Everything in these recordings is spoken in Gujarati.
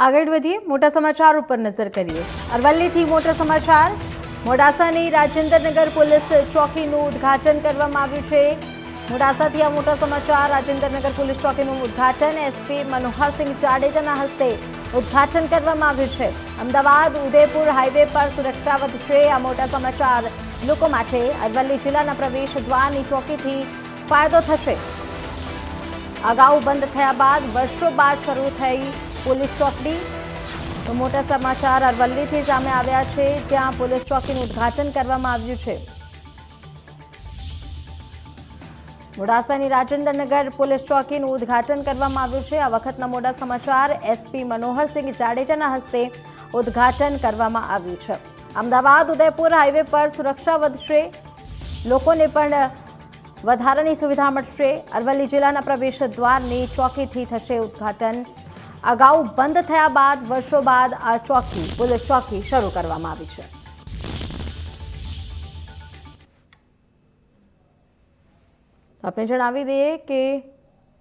આગળ વધીએ મોટા સમાચાર ઉપર નજર કરીએ। અરવલ્લીથી મોટા સમાચાર। મોડાસાની રાજેન્દ્રનગર પોલીસ ચોકીનું ઉદ્ઘાટન કરવામાં આવ્યું છે। મોડાસાથી આ મોટા સમાચાર। રાજેન્દ્રનગર પોલીસ ચોકીનું ઉદ્ઘાટન એસપી મનોહરસિંહ જાડેજાના હસ્તે ઉદ્ઘાટન કરવામાં આવ્યું છે। અમદાવાદ ઉદયપુર હાઈવે પર સુરક્ષા વધશે। આ મોટા સમાચાર લોકો માટે। અરવલ્લી જિલ્લાના પ્રવેશ દ્વારની ચોકીથી ફાયદો થશે। અગાઉ બંધ થયા બાદ વર્ષો બાદ શરૂ થઈ પોલીસ ચોકડી। તો મોટા સમાચાર અરવલ્લીથી સામે આવ્યા છે, જ્યાં પોલીસ ચોકીનું ઉદ્ઘાટન કરવામાં આવ્યું છે। મોડાસાની રાજેન્દ્રનગર પોલીસ ચોકીનું ઉદ્ઘાટન કરવામાં આવ્યું છે। આ વખતના મોટા સમાચાર એસપી મનોહરસિંહ જાડેજાના હસ્તે ઉદ્ઘાટન કરવામાં આવ્યું છે। અમદાવાદ ઉદયપુર હાઈવે પર સુરક્ષા વધશે, લોકોને પણ વધારાની સુવિધા મળશે। અરવલ્લી જિલ્લાના પ્રવેશ દ્વારની ચોકીથી થશે ઉદ્ઘાટન। અગાઉ બંધ થયા બાદ વર્ષો બાદ આ ચોકી પોલીસ ચોકી શરૂ કરવામાં આવી છે। આપણે જણાવી દઈએ કે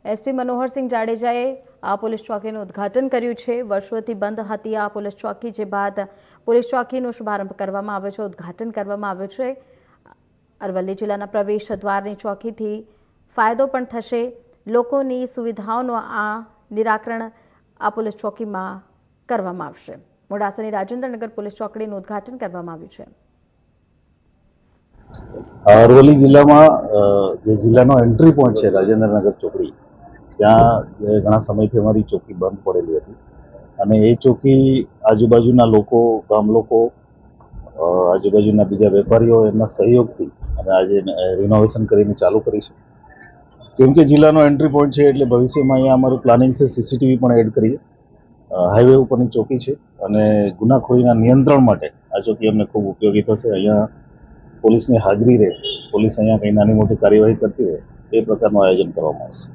એસપી મનોહરસિંહ જાડેજાએ આ પોલીસ ચોકીનું ઉદ્ઘાટન કર્યું છે। વર્ષોથી બંધ હતી આ પોલીસ ચોકી, જે બાદ પોલીસ ચોકીનો શુભારંભ કરવામાં આવ્યો છે, ઉદ્ઘાટન કરવામાં આવ્યું છે। અરવલ્લી જિલ્લાના પ્રવેશ દ્વારની ચોકીથી ફાયદો પણ થશે, લોકોની સુવિધાઓનું આ નિરાકરણ આ પોલીસ ચોકીમાં કરવામાં આવશે। મોડાસાની રાજેન્દ્રનગર પોલીસ ચોકડીનું ઉદ્ઘાટન કરવામાં આવ્યું છે। અરવલ્લી જિલ્લામાં જે જિલ્લાનો એન્ટ્રી પોઈન્ટ છે રાજેન્દ્રનગર ચોકડી, ત્યાં ઘણા સમયથી અમારી ચોકી બંધ પડેલી હતી અને એ ચોકી આજુબાજુના લોકો, ગામ લોકો, આજુબાજુના બીજા વેપારીઓ એમના સહયોગથી અને આજે રિનોવેશન કરીને ચાલુ કરીશું। કેમ કે જિલ્લાનો એન્ટ્રી પોઈન્ટ છે એટલે ભવિષ્યમાં અહીંયા અમારું પ્લાનિંગ છે સીસીટીવી પણ એડ કરીએ। હાઈવે ઉપરની ચોકી છે અને ગુનાખોરીના નિયંત્રણ માટે આ ચોકી અમને ખૂબ ઉપયોગી થશે। અહીંયા પોલીસની હાજરી રહે, પોલીસ અહીંયા કંઈ નાની મોટી કાર્યવાહી કરતી હોય એ પ્રકારનું આયોજન કરવામાં આવશે।